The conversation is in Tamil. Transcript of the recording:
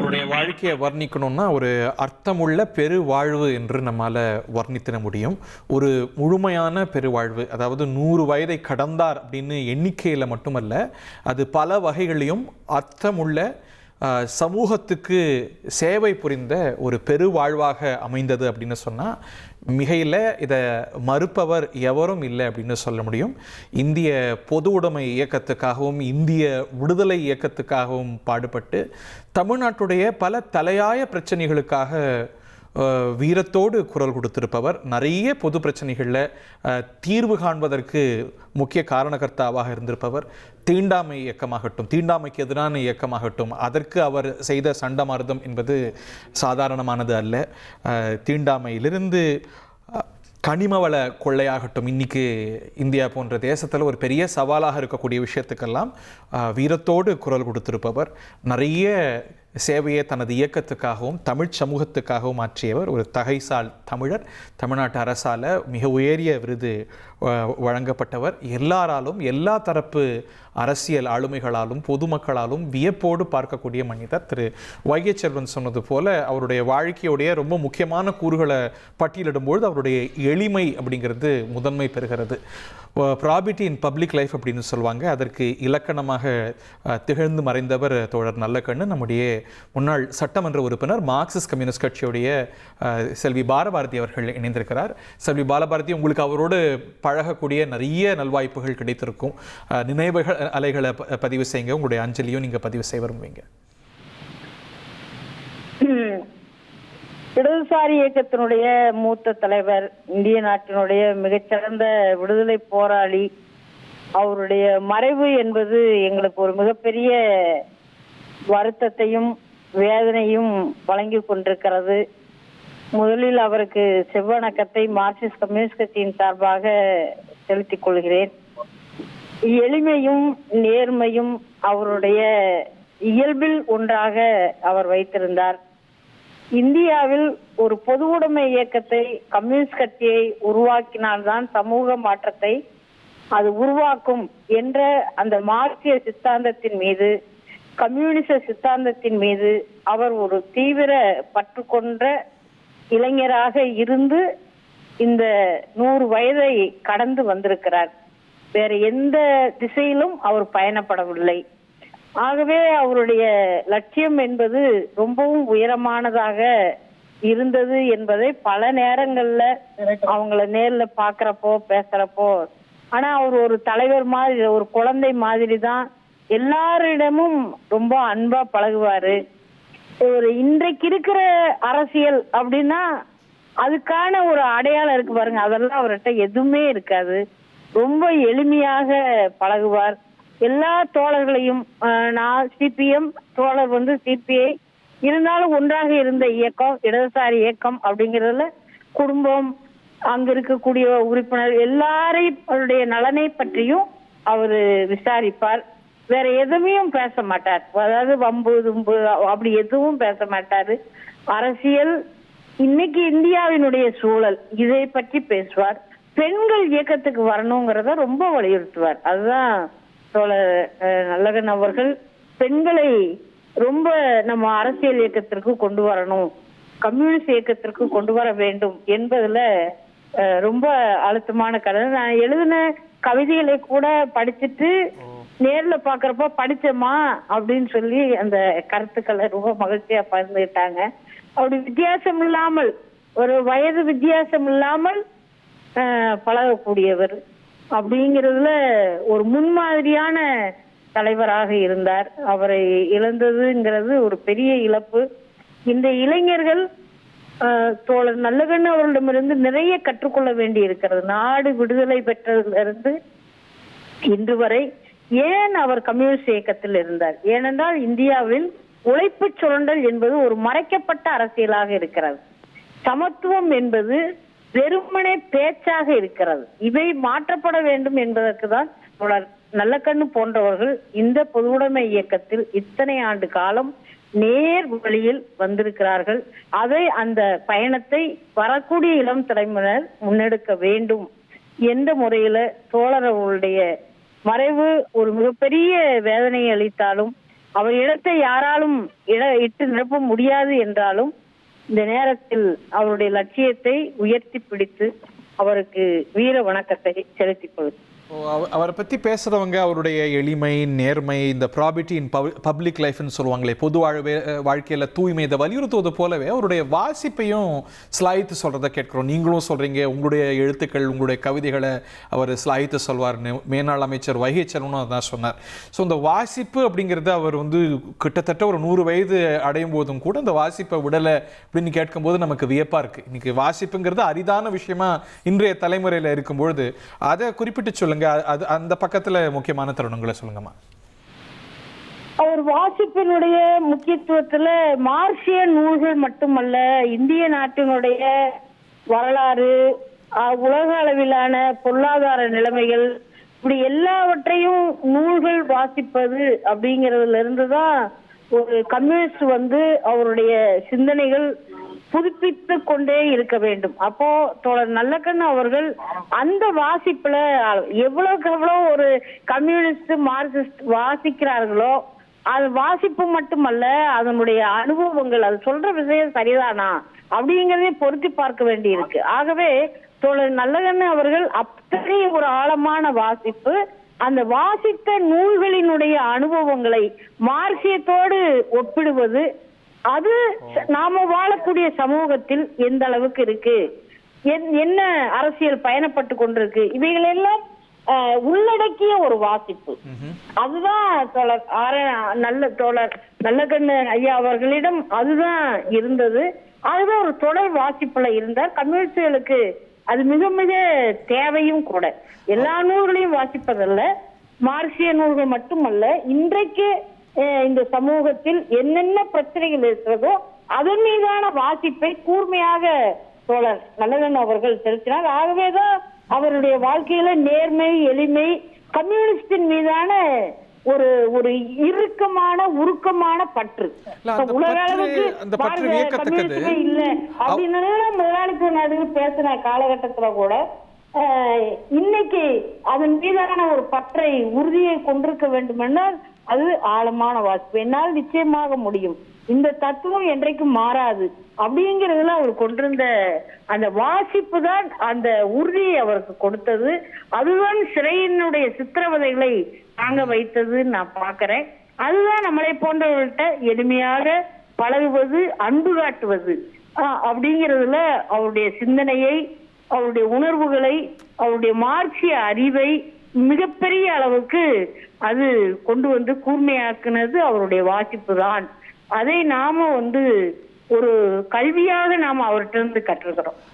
அவருடைய வாழ்க்கையை வர்ணிக்கணும்னா ஒரு அர்த்தமுள்ள பெருவாழ்வு என்று நம்மால் வர்ணித்திட முடியும். ஒரு முழுமையான பெருவாழ்வு, அதாவது 100 வயதை கடந்தார் அப்படின்னு எண்ணிக்கையில் மட்டுமல்ல, அது பல வகைகளையும் அர்த்தமுள்ள சமூகத்துக்கு சேவை புரிந்த ஒரு பெருவாழ்வாக அமைந்தது அப்படின்னு சொன்னால் மிகையில் இதை மறுப்பவர் எவரும் இல்லை அப்படின்னு சொல்ல முடியும். இந்திய பொது உடைமை இயக்கத்துக்காகவும் இந்திய விடுதலை இயக்கத்துக்காகவும் பாடுபட்டு தமிழ்நாட்டுடைய பல தலையாய பிரச்சனைகளுக்காக வீரத்தோடு குரல் கொடுத்திருப்பவர். நிறைய பொது பிரச்சனைகளில் தீர்வு காண்பதற்கு முக்கிய காரணகர்த்தாவாக இருந்திருப்பவர். தீண்டாமை இயக்கமாகட்டும், தீண்டாமைக்கு எதிரான இயக்கமாகட்டும், அதற்கு அவர் செய்த சண்டமார்தம் என்பது சாதாரணமானது அல்ல. தீண்டாமையிலிருந்து கனிமவள கொள்ளையாகட்டும், இன்றைக்கி இந்தியா போன்ற தேசத்தில் ஒரு பெரிய சவாலாக இருக்கக்கூடிய விஷயத்துக்கெல்லாம் வீரத்தோடு குரல் கொடுத்திருப்பவர். நிறைய சேவையை தனது இயக்கத்துக்காகவும் தமிழ் சமூகத்துக்காகவும் ஆற்றியவர். ஒரு தகைசால் தமிழர். தமிழ்நாட்டு அரசால் மிக உயரிய விருது வழங்கப்பட்டவர். எல்லாராலும், எல்லா தரப்பு அரசியல் ஆளுமைகளாலும் பொதுமக்களாலும் வியப்போடு பார்க்கக்கூடிய மனிதர். திரு வைகை செல்வன் சொன்னது போல அவருடைய வாழ்க்கையுடைய ரொம்ப முக்கியமான கூறுகளை பட்டியலிடும்போது அவருடைய எளிமை அப்படிங்கிறது முதன்மை பெறுகிறது. ப்ராபிட்டி இன் பப்ளிக் லைஃப் அப்படின்னு சொல்லுவாங்க. அதற்கு இலக்கணமாக திகழ்ந்து மறைந்தவர் தோழர் நல்லக்கண்ணு, நம்முடைய முன்னாள் சட்டமன்ற உறுப்பினர், மார்க்சிஸ்ட் கம்யூனிஸ்ட் கட்சியுடைய செல்வி பாலபாரதி அவர்கள் இணைந்திருக்கிறார். செல்வி பாலபாரதி, உங்களுக்கு அவரோடு பழகக்கூடிய நிறைய நல்வாய்ப்புகள் கிடைத்திருக்கும். நினைவுகள் அலைகளை பதிவு செய்யுங்க, உங்களுடைய அஞ்சலியும் நீங்கள் பதிவு செய்ய விரும்புவீங்க. இடதுசாரி இயக்கத்தினுடைய மூத்த தலைவர், இந்திய நாட்டினுடைய மிகச்சிறந்த விடுதலை போராளி, அவருடைய மறைவு என்பது எங்களுக்கு ஒரு மிகப்பெரிய வருத்தத்தையும் வேதனையும் வழங்கி கொண்டிருக்கிறது. முதலில் அவருக்கு செவ்வணக்கத்தை மார்க்சிஸ்ட் கம்யூனிஸ்ட் கட்சியின் சார்பாக செலுத்திக் கொள்கிறேன். எளிமையும் நேர்மையும் அவருடைய இயல்பில் ஒன்றாக அவர் வைத்திருந்தார். இந்தியாவில் ஒரு பொது உடைமை இயக்கத்தை, கம்யூனிஸ்ட் கட்சியை உருவாக்கினால்தான் சமூக மாற்றத்தை அது உருவாக்கும் என்ற அந்த மார்க்சிய சித்தாந்தத்தின் மீது, கம்யூனிச சித்தாந்தத்தின் மீது அவர் ஒரு தீவிர பற்று கொண்ட இளைஞராக இருந்து இந்த 100 வயதை கடந்து வந்திருக்கிறார். வேற எந்த திசையிலும் அவர் பயணப்படவில்லை. ஆகவே அவருடைய லட்சியம் என்பது ரொம்பவும் உயரமானதாக இருந்தது என்பதை பல நேரங்கள்ல அவங்கள நேர்ல பாக்குறப்போ பேசுறப்போ, ஆனா அவர் ஒரு தலைவர் மாதிரி, ஒரு குழந்தை மாதிரி தான் எல்லாரிடமும் ரொம்ப அன்பா பழகுவாரு. ஒரு இன்றைக்கு இருக்கிற அரசியல் அப்படின்னா அதுக்கான ஒரு அடையாளம் இருக்கு பாருங்க, அதெல்லாம் அவர்கிட்ட எதுவுமே இருக்காது. ரொம்ப எளிமையாக பழகுவார். எல்லா தோழர்களையும், நான் சிபிஎம், தோழர் சிபிஐ, இருந்தாலும் ஒன்றாக இருந்த இயக்கம் இடதுசாரி இயக்கம் அப்படிங்கிறதுல குடும்பம், அங்க இருக்கக்கூடிய உறுப்பினர் எல்லாரையும் அவருடைய நலனை பற்றியும் அவரு விசாரிப்பார். வேற எதுவுமையும் பேச மாட்டார். அதாவது வம்பு தும்பு அப்படி எதுவும் பேச மாட்டாரு. அரசியல், இன்னைக்கு இந்தியாவினுடைய சூழல், இதை பற்றி பேசுவார். பெண்கள் இயக்கத்துக்கு வரணுங்கிறத ரொம்ப வலியுறுத்துவார். அதுதான் தோழர் நல்லகன் அவர்கள் பெண்களை ரொம்ப நம்ம அரசியல் இயக்கத்திற்கு கொண்டு வரணும், கம்யூனிஸ்ட் இயக்கத்திற்கு கொண்டு வர வேண்டும் என்பதுல ரொம்ப அழுத்தமான கருத்து. நான் எழுதின கவிதைகளை கூட படிச்சுட்டு நேர்ல பாக்குறப்ப படிச்சோமா அப்படின்னு சொல்லி அந்த கருத்துக்களை ரொம்ப மகிழ்ச்சியா பகிர்ந்துட்டாங்க. அப்படி வித்தியாசம் இல்லாமல், ஒரு வயது வித்தியாசம் இல்லாமல் பழகக்கூடியவர் அப்படிங்கிறதுல ஒரு முன்மாதிரியான தலைவராக இருந்தார். அவரை இழந்ததுங்கிறது ஒரு பெரிய இழப்பு. இந்த இளைஞர்கள் தோழர் நல்லகண்ணு அவர்களிடமிருந்து நிறைய கற்றுக்கொள்ள வேண்டி இருக்கிறது. நாடு விடுதலை பெற்றதிலிருந்து இன்று வரை ஏன் அவர் கம்யூனிஸ்ட் இயக்கத்தில் இருந்தார்? ஏனென்றால் இந்தியாவில் உழைப்பு சுரண்டல் என்பது ஒரு மறைக்கப்பட்ட அரசியலாக இருக்கிறது. சமத்துவம் என்பது வெறுமனே பேச்சாக இருக்கிறது. இவை மாற்றப்பட வேண்டும் என்பதற்கு தான் நல்லக்கண்ணு போன்றவர்கள் இந்த பொதுவுடைமை இயக்கத்தில் இத்தனை ஆண்டு காலம் நேர் வழியில் வந்திருக்கிறார்கள். அதை, அந்த பயணத்தை வரக்கூடிய இளம் தலைமுறையினர் முன்னெடுக்க வேண்டும் என்ற முறையில தோழர்களுடைய மறைவு ஒரு மிகப்பெரிய வேதனையை அளித்தாலும் அவர் இடத்தை யாராலும் இட்டு நிரப்ப முடியாது என்றாலும் இந்த நேரத்தில் அவருடைய லட்சியத்தை உயர்த்தி பிடித்து அவருக்கு வீர வணக்கத்தை செலுத்திக் கொள்ளும். அவரை பற்றி பேசுகிறவங்க அவருடைய எளிமை, நேர்மை, இந்த ப்ராபிட்டி இன் பப்ளிக் லைஃப்னு சொல்லுவாங்களே, பொது வாழ்க்கையில் தூய்மை, இதை வலியுறுத்துவது போலவே அவருடைய வாசிப்பையும் ஸ்லாயித்து சொல்கிறத கேட்குறோம். நீங்களும் சொல்கிறீங்க உங்களுடைய எழுத்துக்கள், உங்களுடைய கவிதைகளை அவர் ஸ்லாயித்து சொல்வார்னு. மேனாள் அமைச்சர் வைகை செல்வனும் அதான் சொன்னார். ஸோ இந்த வாசிப்பு அப்படிங்கிறது அவர் கிட்டத்தட்ட ஒரு 100 வயது அடையும் போதும் கூட இந்த வாசிப்பை விடலை அப்படின்னு கேட்கும்போது நமக்கு வியப்பாக இருக்குது. இன்னைக்கு வாசிப்புங்கிறது அரிதான விஷயமா இன்றைய தலைமுறையில் இருக்கும்பொழுது அதை குறிப்பிட்டு சொல்லுங்க. அது அந்த பக்கத்துல முக்கியமான தருணங்களை சொல்லுங்கம்மா. அவர் வாசிப்பினுடைய முக்கியத்துவத்துல மார்க்சிய நூல்கள் மட்டுமல்ல, இந்திய நாட்டினுடைய வரலாறு, உலக அளவிலான பொருளாதார நிலைமைகள், இப்படி எல்லாவற்றையும் நூல்கள் வாசிப்பது அப்படிங்கிறதுல இருந்துதான் ஒரு கம்யூனிஸ்ட் அவருடைய சிந்தனைகள் புதுப்பித்து கொண்டே இருக்க வேண்டும். அப்போ தோழர் நல்லக்கண்ணு அவர்கள் அந்த வாசிப்புல எவ்வளவுக்கு எவ்வளவு ஒரு கம்யூனிஸ்ட் மார்க்சிஸ்ட் வாசிக்கிறார்களோ, அது வாசிப்பு மட்டுமல்ல, அதனுடைய அனுபவங்கள், அது சொல்ற விஷயம் சரிதானா அப்படிங்கிறதே பொருத்தி பார்க்க வேண்டி இருக்கு. ஆகவே தோழர் நல்லக்கண்ணு அவர்கள் அத்தனை ஒரு ஆழமான வாசிப்பு, அந்த வாசித்த நூல்களினுடைய அனுபவங்களை மார்க்சியத்தோடு ஒப்பிடுவது, அது நாம வாழக்கூடிய சமூகத்தில் எந்த அளவுக்கு இருக்கு, என்ன அரசியல் பயணப்பட்டு கொண்டிருக்கு, இவைகள் எல்லாம் உள்ளடக்கிய ஒரு வாசிப்பு. அதுதான் தோழர் நல்லக்கண்ணு ஐயா அவர்களிடம் அதுதான் இருந்தது. அதுதான் ஒரு தொடர் வாசிப்புல இருந்தார். கம்யூனிஸ்டுகளுக்கு அது மிக மிக தேவையும் கூட. எல்லா நூல்களையும் வாசிப்பதல்ல, மார்க்சிய நூல்கள் மட்டுமல்ல, இன்றைக்கு இந்த சமூகத்தில் என்னென்ன பிரச்சனைகள் இருக்கிறதோ அதன் மீதான வாசிப்பை கூர்மையாக தோழர் நல்லக்கண்ணு அவர்கள் செலுத்தினார். ஆகவேதான் அவருடைய வாழ்க்கையில நேர்மை, எளிமை, கம்யூனிஸ்டின் மீதான ஒரு ஒரு இறுக்கமான உருக்கமான பற்று. உலக அளவுக்கு கம்யூனிஸ்டே இல்ல அப்படின்னு முதலாளித்துவ நாடுகள் பேசின காலகட்டத்துல கூட இன்னைக்கு அதன் மீதான ஒரு பற்றை, உறுதியை கொண்டிருக்க வேண்டும் என்றால் அது ஆழமான வாசிப்பு. என்னால் நிச்சயமாக முடியும், இந்த தத்துவம் என்றைக்கும் மாறாது அப்படிங்கிறதுல அவர் கொண்டிருந்த அந்த வாசிப்பு தான் அந்த உறுதியை அவருக்கு கொடுத்தது. அதுதான் சிறையினுடைய சித்திரவதைகளை தாங்க வைத்தது நான் பாக்குறேன். அதுதான் நம்மளை போன்றவர்கள்ட்ட எளிமையாக பழகுவது, அன்பு காட்டுவது அப்படிங்கிறதுல அவருடைய சிந்தனையை, அவருடைய உணர்வுகளை, அவருடைய மார்க்சிய அறிவை மிகப்பெரிய அளவுக்கு அது கொண்டு கூர்மையாக்குனது அவருடைய வாசிப்பு தான். அதை நாம ஒரு கல்வியாக நாம அவர்கிட்ட இருந்து கற்றுக்கிறோம்.